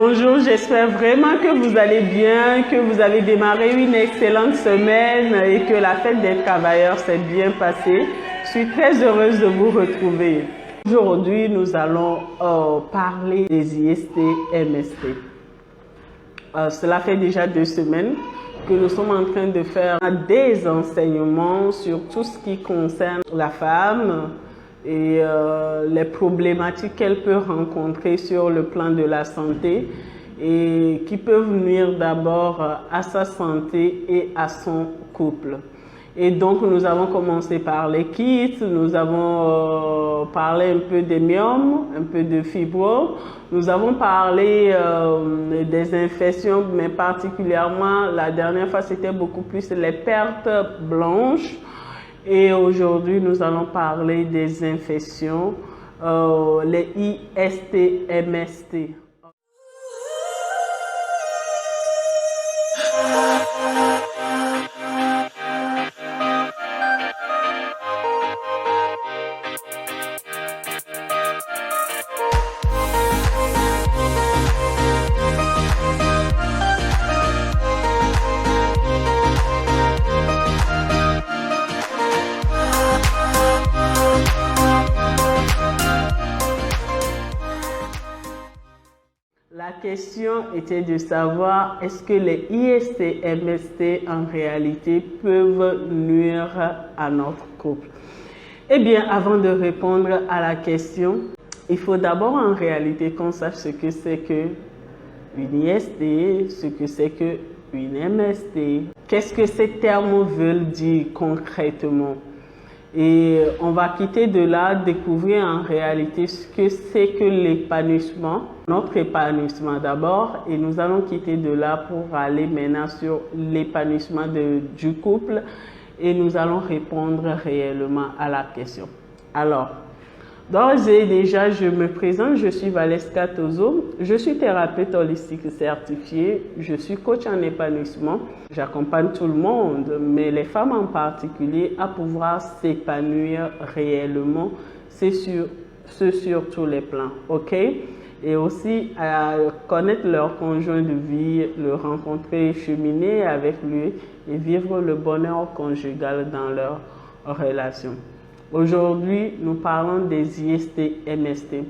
Bonjour, j'espère vraiment que vous allez bien, que vous avez démarré une excellente semaine et que la fête des travailleurs s'est bien passée. Je suis très heureuse de vous retrouver. Aujourd'hui, nous allons parler des IST-MST. Cela fait déjà 2 semaines que nous sommes en train de faire des enseignements sur tout ce qui concerne la femme et les problématiques qu'elle peut rencontrer sur le plan de la santé et qui peuvent nuire d'abord à sa santé et à son couple. Et donc nous avons commencé par les kits, nous avons parlé un peu des myomes, un peu de fibro, nous avons parlé des infections, mais particulièrement la dernière fois c'était beaucoup plus les pertes blanches. Et aujourd'hui, nous allons parler des infections, les IST-MST. La question était de savoir est-ce que les IST-MST en réalité peuvent nuire à notre couple. Eh bien, avant de répondre à la question, il faut d'abord en réalité qu'on sache ce que c'est qu'une IST, ce que c'est qu'une MST. Qu'est-ce que ces termes veulent dire concrètement? Et on va quitter de là, découvrir en réalité ce que c'est que l'épanouissement, notre épanouissement d'abord, et nous allons quitter de là pour aller maintenant sur l'épanouissement du couple et nous allons répondre réellement à la question. Alors, d'ores et déjà, je me présente, je suis Valeska Tozo, je suis thérapeute holistique certifiée, je suis coach en épanouissement, j'accompagne tout le monde, mais les femmes en particulier, à pouvoir s'épanouir réellement, c'est sur tous les plans, ok? Et aussi à connaître leur conjoint de vie, le rencontrer, cheminer avec lui et vivre le bonheur conjugal dans leur relation. Aujourd'hui, nous parlons des IST-MST.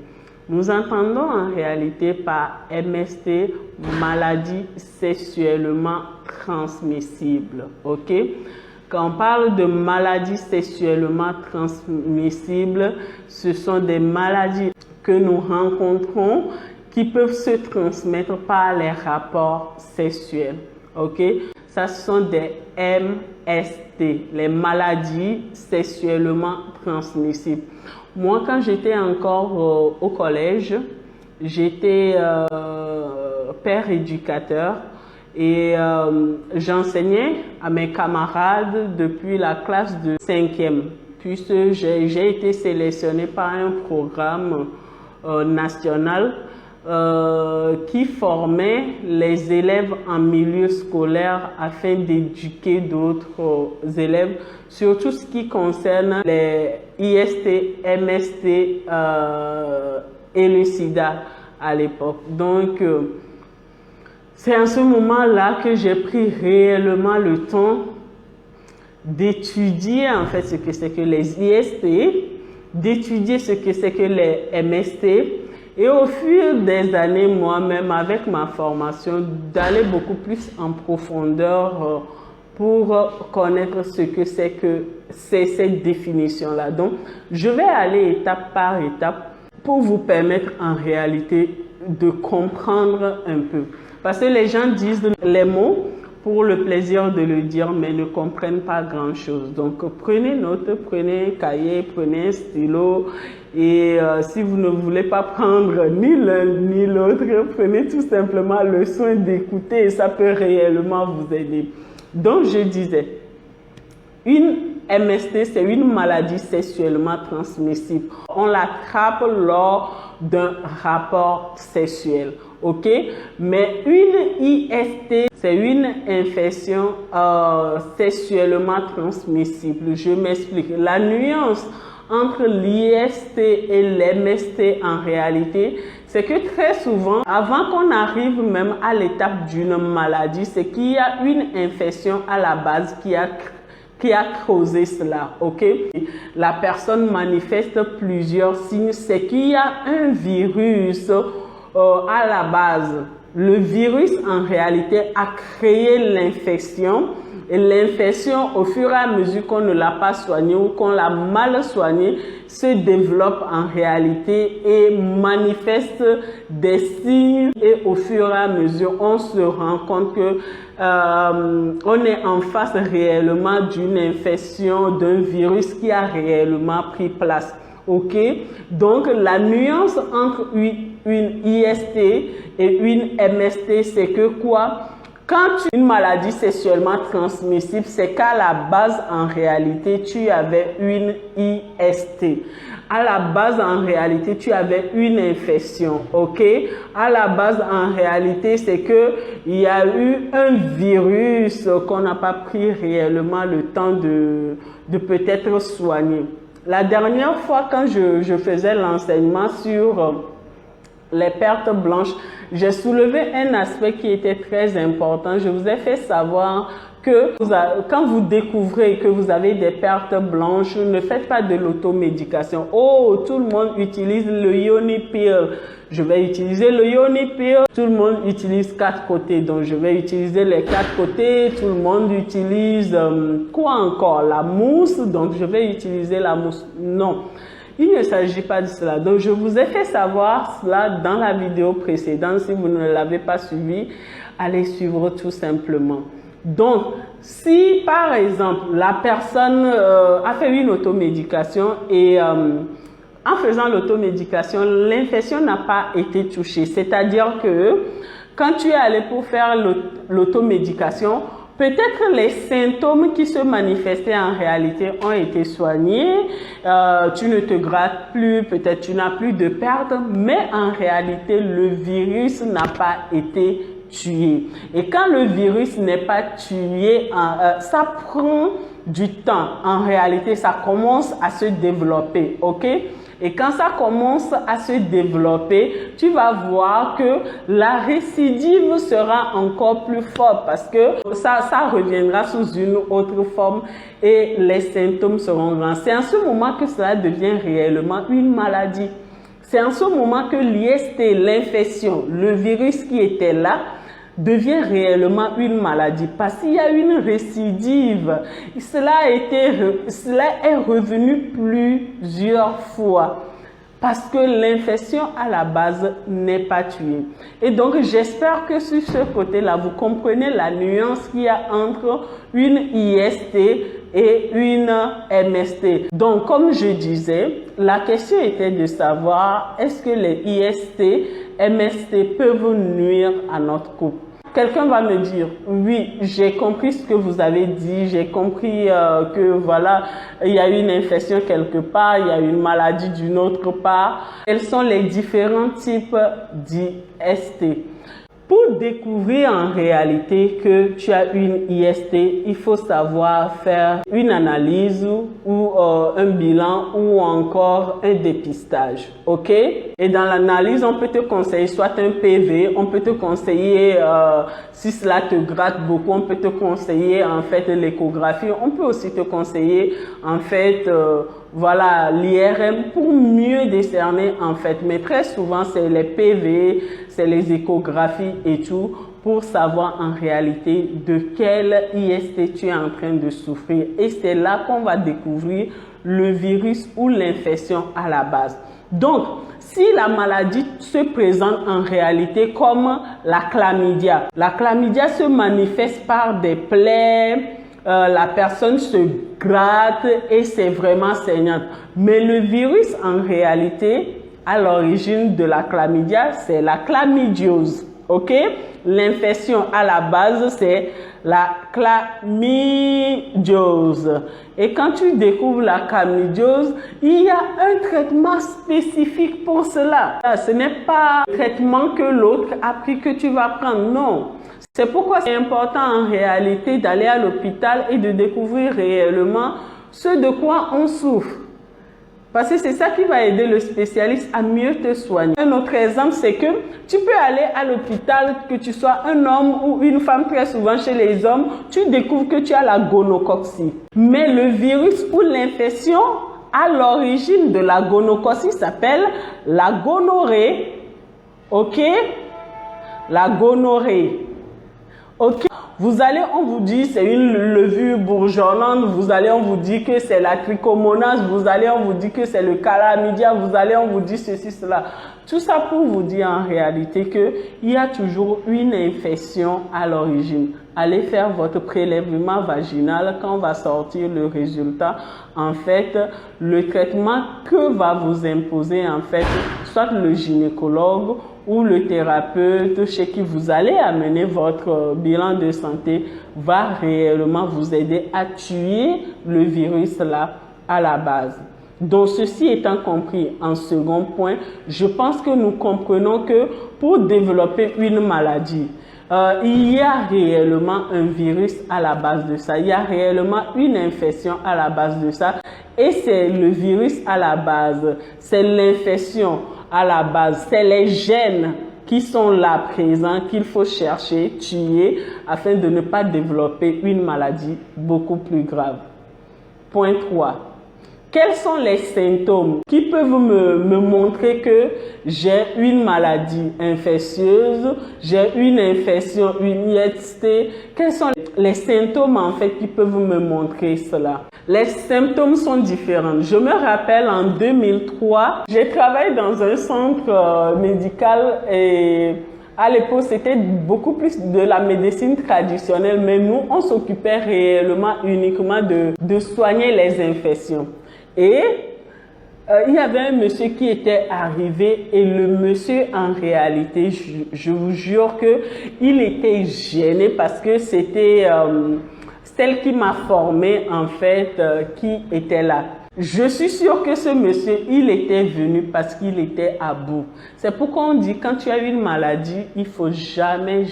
Nous entendons en réalité par MST maladie sexuellement transmissible. Ok? Quand on parle de maladies sexuellement transmissibles, ce sont des maladies que nous rencontrons qui peuvent se transmettre par les rapports sexuels. Ok? Ça, ce sont des MST, les maladies sexuellement transmissibles. Moi, quand j'étais encore au collège, j'étais père éducateur et j'enseignais à mes camarades depuis la classe de 5e. Puisque j'ai été sélectionnée par un programme national qui formait les élèves en milieu scolaire afin d'éduquer d'autres élèves sur tout ce qui concerne les IST, MST et le sida à l'époque. Donc, c'est à ce moment-là que j'ai pris réellement le temps d'étudier en fait ce que c'est que les IST, d'étudier ce que c'est que les MST, et au fur des années, moi-même, avec ma formation, d'aller beaucoup plus en profondeur pour connaître ce que c'est que cette définition-là. Donc, je vais aller étape par étape pour vous permettre en réalité de comprendre un peu. Parce que les gens disent les mots pour le plaisir de le dire, mais ne comprennent pas grand-chose. Donc, prenez note, prenez un cahier, prenez un stylo. Et si vous ne voulez pas prendre ni l'un ni l'autre, prenez tout simplement le soin d'écouter et ça peut réellement vous aider. Donc, je disais, une MST, c'est une maladie sexuellement transmissible. On l'attrape lors d'un rapport sexuel. Ok? Mais une IST, c'est une infection sexuellement transmissible. Je m'explique. La nuance entre l'IST et l'MST en réalité, c'est que très souvent, avant qu'on arrive même à l'étape d'une maladie, c'est qu'il y a une infection à la base qui a causé cela, ok? La personne manifeste plusieurs signes, c'est qu'il y a un virus à la base. Le virus, en réalité, a créé l'infection. Et l'infection, au fur et à mesure qu'on ne l'a pas soignée ou qu'on l'a mal soignée, se développe en réalité et manifeste des signes. Et au fur et à mesure, on se rend compte que on est en face réellement d'une infection, d'un virus qui a réellement pris place. Ok? Donc, la nuance entre une IST et une MST, c'est que quoi? Quand une maladie sexuellement transmissible, c'est qu'à la base, en réalité, tu avais une IST. À la base, en réalité, tu avais une infection, ok? À la base, en réalité, c'est que il y a eu un virus qu'on n'a pas pris réellement le temps de peut-être soigner. La dernière fois, quand je faisais l'enseignement sur les pertes blanches, j'ai soulevé un aspect qui était très important. Je vous ai fait savoir que quand vous découvrez que vous avez des pertes blanches, ne faites pas de l'automédication. Oh, tout le monde utilise le Yoni Pill. Je vais utiliser le Yoni Pill. Tout le monde utilise 4 côtés, donc je vais utiliser les 4 côtés. Tout le monde utilise quoi encore? La mousse, donc je vais utiliser la mousse. Non. Il ne s'agit pas de cela. Donc, je vous ai fait savoir cela dans la vidéo précédente. Si vous ne l'avez pas suivi, allez suivre tout simplement. Donc, si par exemple, la personne a fait une automédication et en faisant l'automédication, l'infection n'a pas été touchée. C'est-à-dire que quand tu es allé pour faire l'automédication, peut-être les symptômes qui se manifestaient en réalité ont été soignés, tu ne te grattes plus, peut-être tu n'as plus de perte, mais en réalité, le virus n'a pas été tué. Et quand le virus n'est pas tué, ça prend du temps. En réalité, ça commence à se développer, ok? Et quand ça commence à se développer, tu vas voir que la récidive sera encore plus forte parce que ça reviendra sous une autre forme et les symptômes seront grands. C'est en ce moment que cela devient réellement une maladie. C'est en ce moment que l'IST, l'infection, le virus qui était là, devient réellement une maladie parce qu'il y a une récidive. Cela est revenu plusieurs fois parce que l'infection à la base n'est pas tuée. Et donc, j'espère que sur ce côté-là, vous comprenez la nuance qu'il y a entre une IST et une MST. Donc, comme je disais, la question était de savoir est-ce que les IST, MST peuvent nuire à notre couple. Quelqu'un va me dire, oui, j'ai compris ce que vous avez dit, j'ai compris que voilà, il y a une infection quelque part, il y a une maladie d'une autre part. Quels sont les différents types d'IST? Pour découvrir en réalité que tu as une IST, il faut savoir faire une analyse ou un bilan ou encore un dépistage, ok? Et dans l'analyse, on peut te conseiller soit un PV, on peut te conseiller, si cela te gratte beaucoup, on peut te conseiller en fait l'échographie, on peut aussi te conseiller en fait voilà l'IRM pour mieux décerner en fait. Mais très souvent, c'est les PV, c'est les échographies et tout pour savoir en réalité de quel IST tu es en train de souffrir. Et c'est là qu'on va découvrir le virus ou l'infection à la base. Donc, si la maladie se présente en réalité comme la chlamydia se manifeste par des plaies, la personne se gratte et c'est vraiment saignant. Mais le virus, en réalité, à l'origine de la chlamydia, c'est la chlamydiose. Ok? L'infection à la base, c'est la chlamydiose. Et quand tu découvres la chlamydiose, il y a un traitement spécifique pour cela. Ce n'est pas le traitement que l'autre a pris que tu vas prendre, non. C'est pourquoi c'est important en réalité d'aller à l'hôpital et de découvrir réellement ce de quoi on souffre. Parce que c'est ça qui va aider le spécialiste à mieux te soigner. Un autre exemple, c'est que tu peux aller à l'hôpital, que tu sois un homme ou une femme, très souvent chez les hommes, tu découvres que tu as la gonococcie. Mais le virus ou l'infection à l'origine de la gonococcie s'appelle la gonorrhée. Ok? La gonorrhée. Ok? Vous allez, on vous dit c'est une levure bourgeonnante, vous allez, on vous dit que c'est la trichomonase, vous allez, on vous dit que c'est le chlamydia, vous allez, on vous dit ceci, cela. Tout ça pour vous dire en réalité qu'il y a toujours une infection à l'origine. Allez faire votre prélèvement vaginal quand va sortir le résultat. En fait, le traitement que va vous imposer, en fait, soit le gynécologue ou le thérapeute chez qui vous allez amener votre bilan de santé va réellement vous aider à tuer le virus là à la base. Donc, ceci étant compris, en second point, je pense que nous comprenons que pour développer une maladie, il y a réellement un virus à la base de ça. Il y a réellement une infection à la base de ça. Et c'est le virus à la base, c'est l'infection à la base, c'est les gènes qui sont là présents qu'il faut chercher, tuer, afin de ne pas développer une maladie beaucoup plus grave. Point 3. Quels sont les symptômes qui peuvent me montrer que j'ai une maladie infectieuse, j'ai une infection, une IST? Quels sont les symptômes en fait qui peuvent me montrer cela? Les symptômes sont différents. Je me rappelle en 2003, j'ai travaillé dans un centre médical et à l'époque, c'était beaucoup plus de la médecine traditionnelle, mais nous, on s'occupait réellement uniquement de soigner les infections. Et il y avait un monsieur qui était arrivé et le monsieur, en réalité, je vous jure qu'il était gêné parce que c'était celle qui m'a formé, en fait, qui était là. Je suis sûre que ce monsieur, il était venu parce qu'il était à bout. C'est pourquoi on dit quand tu as une maladie, il faut jamais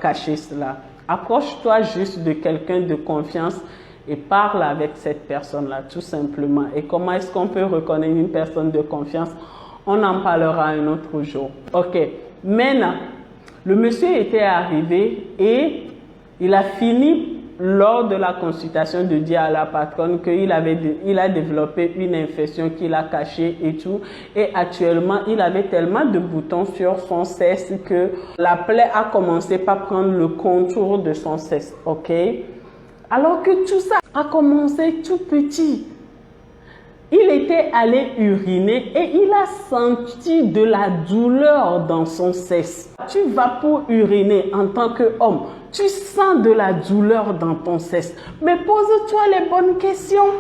cacher cela. Approche-toi juste de quelqu'un de confiance et parle avec cette personne-là, tout simplement. Et comment est-ce qu'on peut reconnaître une personne de confiance? On en parlera un autre jour. Ok. Maintenant, le monsieur était arrivé et il a fini lors de la consultation de dire à la patronne qu'il a développé une infection qu'il a cachée et tout. Et actuellement, il avait tellement de boutons sur son sexe que la plaie a commencé par prendre le contour de son sexe. Ok? Alors que tout ça a commencé tout petit. Il était allé uriner et il a senti de la douleur dans son sexe. Tu vas pour uriner en tant qu'homme. Tu sens de la douleur dans ton sexe. Mais pose-toi les bonnes questions.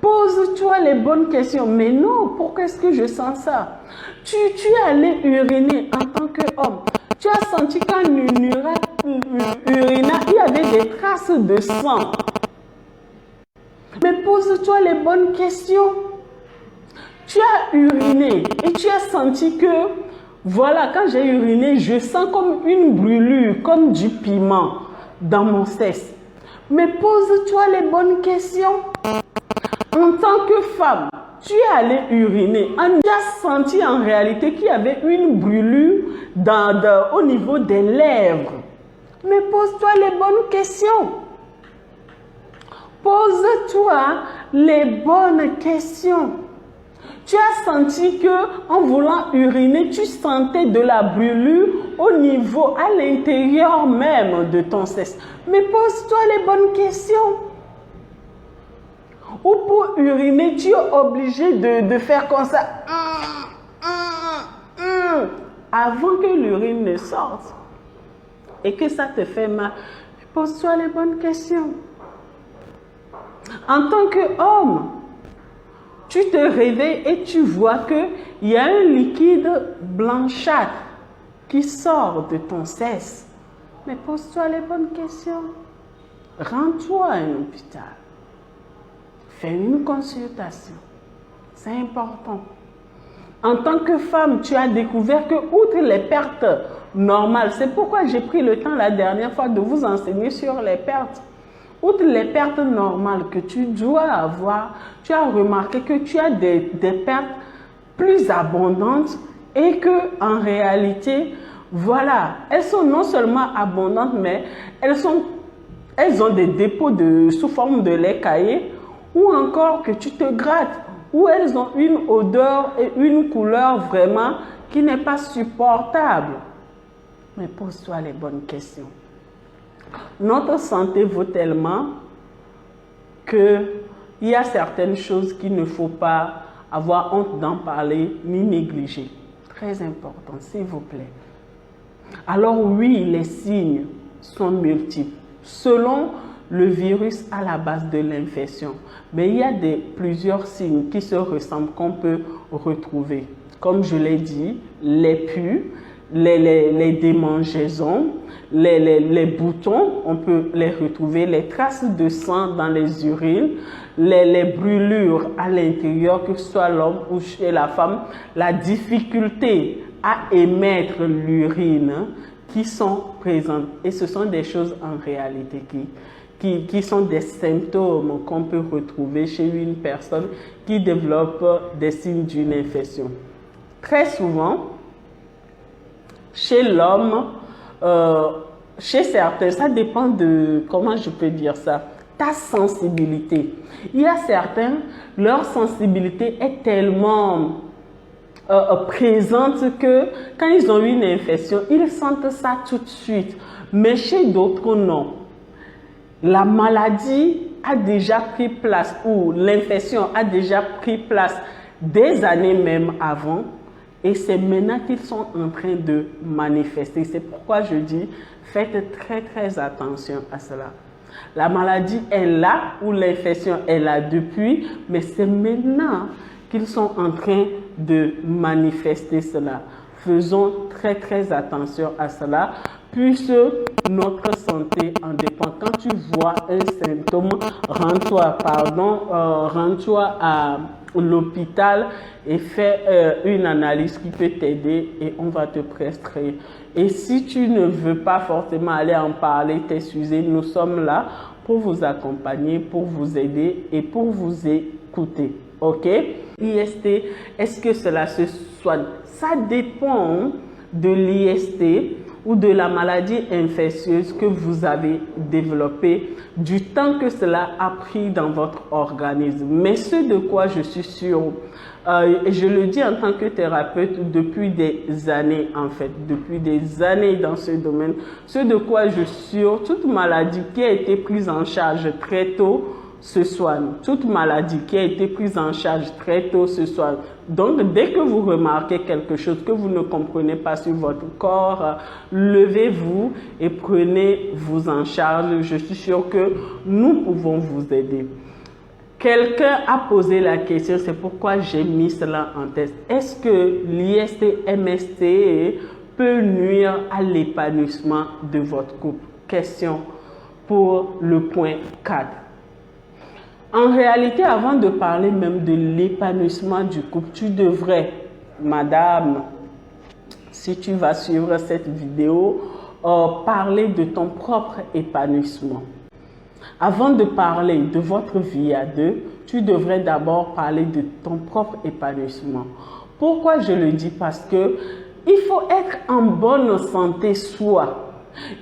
Pose-toi les bonnes questions. Mais non, pourquoi est-ce que je sens ça? Tu es allé uriner en tant qu'homme. Tu as senti qu'en urinant, il y avait des traces de sang. Mais pose-toi les bonnes questions. Tu as uriné et tu as senti que, voilà, quand j'ai uriné, je sens comme une brûlure, comme du piment dans mon sexe. Mais pose-toi les bonnes questions. En tant que femme, tu es allé uriner. Tu as senti en réalité qu'il y avait une brûlure au niveau des lèvres. Mais pose-toi les bonnes questions. Pose-toi les bonnes questions. Tu as senti que en voulant uriner, tu sentais de la brûlure au niveau, à l'intérieur même de ton sexe. Mais pose-toi les bonnes questions. Ou pour uriner, tu es obligé de faire comme ça. Avant que l'urine ne sorte. Et que ça te fait mal. Pose-toi les bonnes questions. En tant qu'homme, tu te réveilles et tu vois qu'il y a un liquide blanchâtre qui sort de ton sexe. Mais pose-toi les bonnes questions. Rends-toi à un hôpital. Fais une consultation. C'est important. En tant que femme, tu as découvert que, outre les pertes normales, c'est pourquoi j'ai pris le temps la dernière fois de vous enseigner sur les pertes. outre les pertes normales que tu dois avoir, tu as remarqué que tu as des pertes plus abondantes et que en réalité, voilà, elles sont non seulement abondantes, mais elles ont des dépôts sous forme de lait caillé, ou encore que tu te grattes, ou elles ont une odeur et une couleur vraiment qui n'est pas supportable. Mais pose-toi les bonnes questions. Notre santé vaut tellement qu'il y a certaines choses qu'il ne faut pas avoir honte d'en parler ni négliger. Très important, s'il vous plaît. Alors oui, les signes sont multiples selon le virus à la base de l'infection. Mais il y a plusieurs signes qui se ressemblent qu'on peut retrouver. Comme je l'ai dit, les pus, les démangeaisons, les boutons, on peut les retrouver, les traces de sang dans les urines, les brûlures à l'intérieur, que ce soit l'homme ou chez la femme, la difficulté à émettre l'urine qui sont présentes. Et ce sont des choses en réalité qui sont des symptômes qu'on peut retrouver chez une personne qui développe des signes d'une infection. Très souvent, chez l'homme, chez certains, ça dépend de, comment je peux dire ça, ta sensibilité. Il y a certains, leur sensibilité est tellement présente que quand ils ont une infection, ils sentent ça tout de suite. Mais chez d'autres, non. La maladie a déjà pris place ou l'infection a déjà pris place des années même avant. Et c'est maintenant qu'ils sont en train de manifester. C'est pourquoi je dis, faites très très attention à cela. La maladie est là ou l'infection est là depuis, mais c'est maintenant qu'ils sont en train de manifester cela. Faisons très très attention à cela, puisque notre santé en dépend. Quand tu vois un symptôme, rends-toi à l'hôpital et fais une analyse qui peut t'aider et on va te prescrire. Et si tu ne veux pas forcément aller en parler, t'excuser, nous sommes là pour vous accompagner, pour vous aider et pour vous écouter. Ok? IST, est-ce que cela se soigne? Ça dépend de l'IST ou de la maladie infectieuse que vous avez développée, du temps que cela a pris dans votre organisme. Mais ce de quoi je suis sûre, et je le dis en tant que thérapeute depuis des années en fait, depuis des années dans ce domaine, ce de quoi je suis sûre, toute maladie qui a été prise en charge très tôt se soigne. Toute maladie qui a été prise en charge très tôt se soigne. Donc, dès que vous remarquez quelque chose que vous ne comprenez pas sur votre corps, levez-vous et prenez-vous en charge. Je suis sûre que nous pouvons vous aider. Quelqu'un a posé la question, c'est pourquoi j'ai mis cela en test. Est-ce que l'IST-MST peut nuire à l'épanouissement de votre couple? Question pour le point 4. En réalité, avant de parler même de l'épanouissement du couple, tu devrais, madame, si tu vas suivre cette vidéo, parler de ton propre épanouissement. Avant de parler de votre vie à deux, tu devrais d'abord parler de ton propre épanouissement. Pourquoi je le dis? Parce que il faut être en bonne santé soi.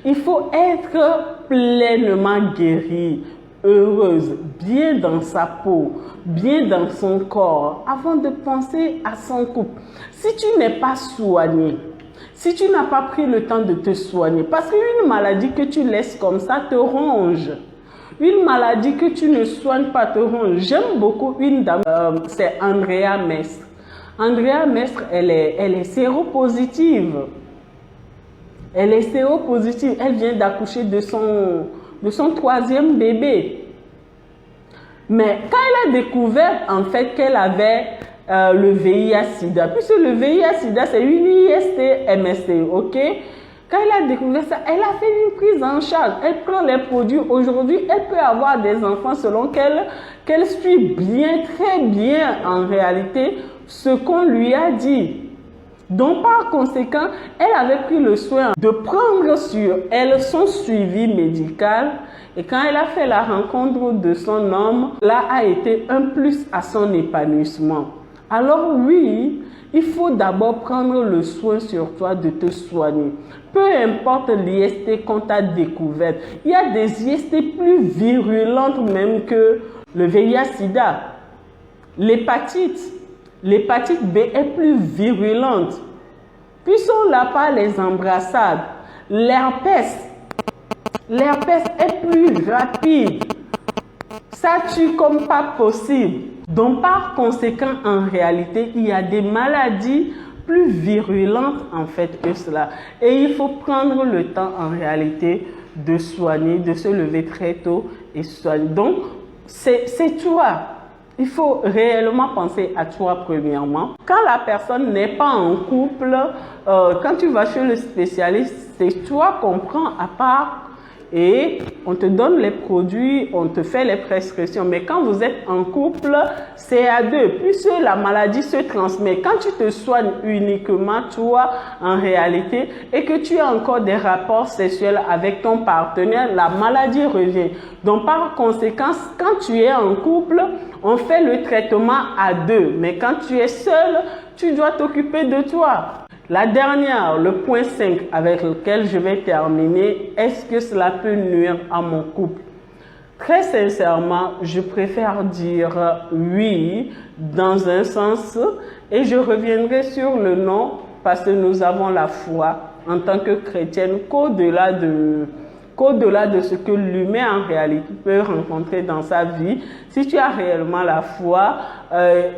Il faut être pleinement guéri, heureuse, bien dans sa peau, bien dans son corps, avant de penser à son couple. Si tu n'es pas soigné, si tu n'as pas pris le temps de te soigner, parce qu'une maladie que tu laisses comme ça te ronge. Une maladie que tu ne soignes pas te ronge. J'aime beaucoup une dame, c'est Andrea Mestre. Andrea Mestre, elle est séropositive. Elle est séropositive. Elle vient d'accoucher de son 3e bébé. Mais quand elle a découvert en fait qu'elle avait le VIH-Sida, puisque le VIH-Sida c'est une IST-MST, ok? Quand elle a découvert ça, elle a fait une prise en charge. Elle prend les produits. Aujourd'hui, elle peut avoir des enfants selon qu'elle suit bien, très bien en réalité ce qu'on lui a dit. Donc, par conséquent, elle avait pris le soin de prendre sur elle son suivi médical. Et quand elle a fait la rencontre de son homme, là a été un plus à son épanouissement. Alors oui, il faut d'abord prendre le soin sur toi de te soigner. Peu importe l'IST qu'on t'a découverte. Il y a des IST plus virulentes même que le VIH-Sida. L'hépatite B est plus virulente. Puis sont là par les embrassades. L'herpès est plus rapide. Ça tue comme pas possible. Donc par conséquent, en réalité, il y a des maladies plus virulentes en fait que cela. Et il faut prendre le temps en réalité de soigner, de se lever très tôt et soigner. Donc c'est toi. Il faut réellement penser à toi premièrement. Quand la personne n'est pas en couple, quand tu vas chez le spécialiste, c'est toi qu'on prend à part et on te donne les produits, on te fait les prescriptions. Mais quand vous êtes en couple, c'est à deux. Puisque la maladie se transmet. Quand tu te soignes uniquement toi, en réalité, et que tu as encore des rapports sexuels avec ton partenaire, la maladie revient. Donc, par conséquent, quand tu es en couple, on fait le traitement à deux. Mais quand tu es seul, tu dois t'occuper de toi. La dernière, le point 5 avec lequel je vais terminer, est-ce que cela peut nuire à mon couple? Très sincèrement, je préfère dire oui dans un sens et je reviendrai sur le non parce que nous avons la foi en tant que chrétienne qu'au-delà de ce que l'humain en réalité peut rencontrer dans sa vie, si tu as réellement la foi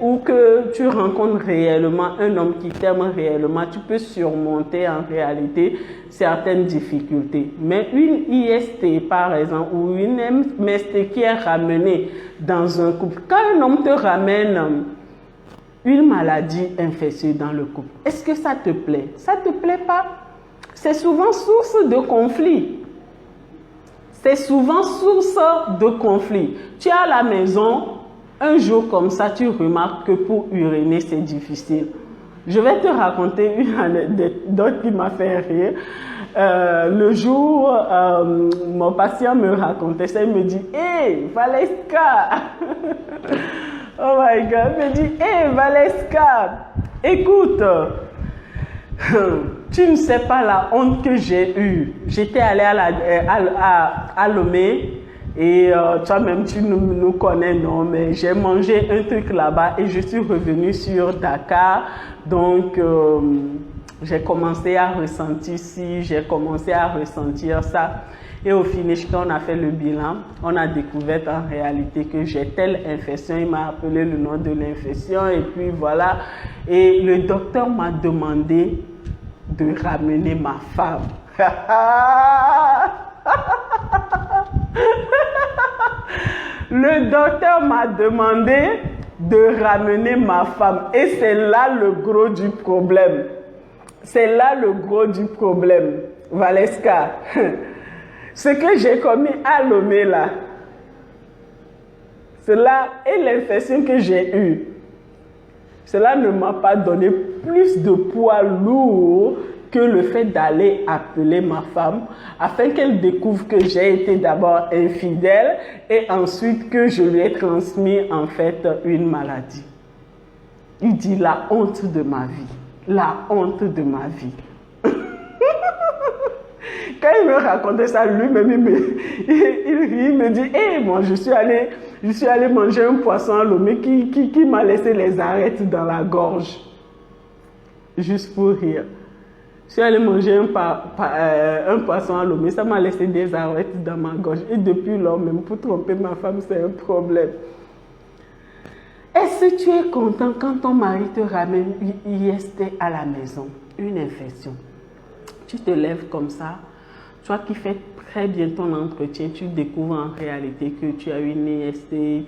ou que tu rencontres réellement un homme qui t'aime réellement, tu peux surmonter en réalité certaines difficultés. Mais une IST par exemple ou une MST qui est ramenée dans un couple, quand un homme te ramène une maladie infectieuse dans le couple, est-ce que ça te plaît? Ça ne te plaît pas? C'est souvent source de conflit. C'est souvent source de conflit. Tu es à la maison, un jour comme ça, tu remarques que pour uriner, c'est difficile. Je vais te raconter une anecdote qui m'a fait rire. Le jour, mon patient me racontait ça, il me dit « Hey, Valeska !» Oh my God, il me dit « Hey, Valeska, écoute !» Tu ne sais pas la honte que j'ai eue. J'étais allée à Lomé et toi-même tu nous connais, non? Mais j'ai mangé un truc là-bas et je suis revenue sur Dakar. Donc, j'ai commencé à ressentir ci, j'ai commencé à ressentir ça. Et au finish, quand on a fait le bilan, on a découvert en réalité que j'ai telle infection. Il m'a appelé le nom de l'infection et puis voilà. Et le docteur m'a demandé de ramener ma femme. Le docteur m'a demandé de ramener ma femme. Et c'est là le gros du problème. C'est là le gros du problème, Valeska. Ce que j'ai commis à Lomé là, cela est l'infection que j'ai eue. Cela ne m'a pas donné plus de poids lourd que le fait d'aller appeler ma femme afin qu'elle découvre que j'ai été d'abord infidèle et ensuite que je lui ai transmis en fait une maladie. Il dit la honte de ma vie. La honte de ma vie. Quand il me racontait ça, lui-même, il rit, il me dit, hey, moi, je suis allé manger un poisson à Lomé qui m'a laissé les arêtes dans la gorge. Juste pour rire. Je suis allé manger un poisson à Lomé, ça m'a laissé des arêtes dans ma gorge. Et depuis lors, même pour tromper ma femme, c'est un problème. Est-ce que tu es content quand ton mari te ramène une IST à la maison, une infection? Tu te lèves comme ça. Toi qui fais très bien ton entretien, tu découvres en réalité que tu as une IST,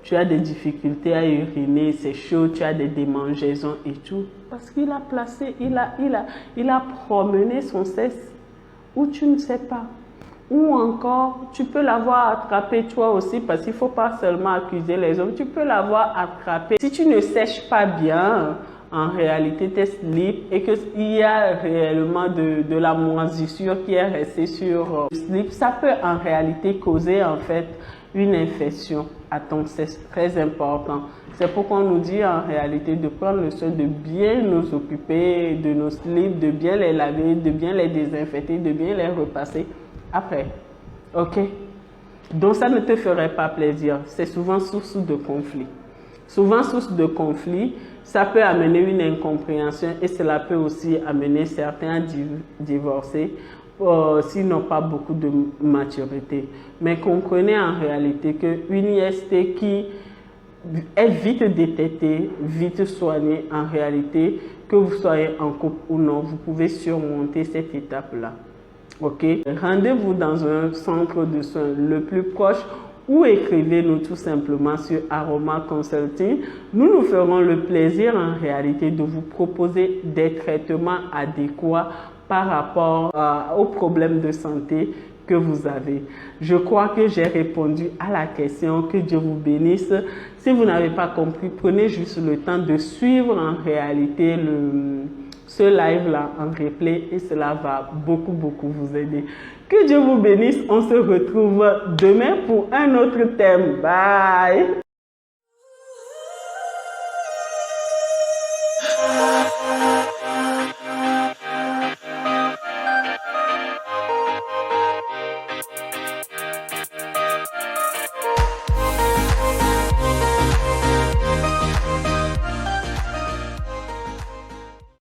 tu as des difficultés à uriner, c'est chaud, tu as des démangeaisons et tout. Parce qu'il a placé, il a promené son sexe où tu ne sais pas. Ou encore, tu peux l'avoir attrapé toi aussi, parce qu'il ne faut pas seulement accuser les hommes, tu peux l'avoir attrapé. Si tu ne sèches pas bien, en réalité, tes slips et qu'il y a réellement de la moisissure qui est restée sur le slip, ça peut en réalité causer en fait une infection à ton sexe, très important. C'est pourquoi on nous dit en réalité de prendre le soin de bien nous occuper de nos slips, de bien les laver, de bien les désinfecter, de bien les repasser après. Ok? Donc ça ne te ferait pas plaisir. C'est souvent source de conflit. Souvent source de conflit, ça peut amener une incompréhension et cela peut aussi amener certains à divorcer s'ils n'ont pas beaucoup de maturité. Mais comprenez en réalité qu'une IST qui est vite détectée, vite soignée, en réalité, que vous soyez en couple ou non, vous pouvez surmonter cette étape-là. Ok? Rendez-vous dans un centre de soins le plus proche ou écrivez-nous tout simplement sur Aroma Consulting. Nous ferons le plaisir en réalité de vous proposer des traitements adéquats par rapport aux problèmes de santé que vous avez. Je crois que j'ai répondu à la question. Que Dieu vous bénisse. Si vous n'avez pas compris, prenez juste le temps de suivre en réalité ce live-là en replay et cela va beaucoup vous aider. Que Dieu vous bénisse. On se retrouve demain pour un autre thème. Bye!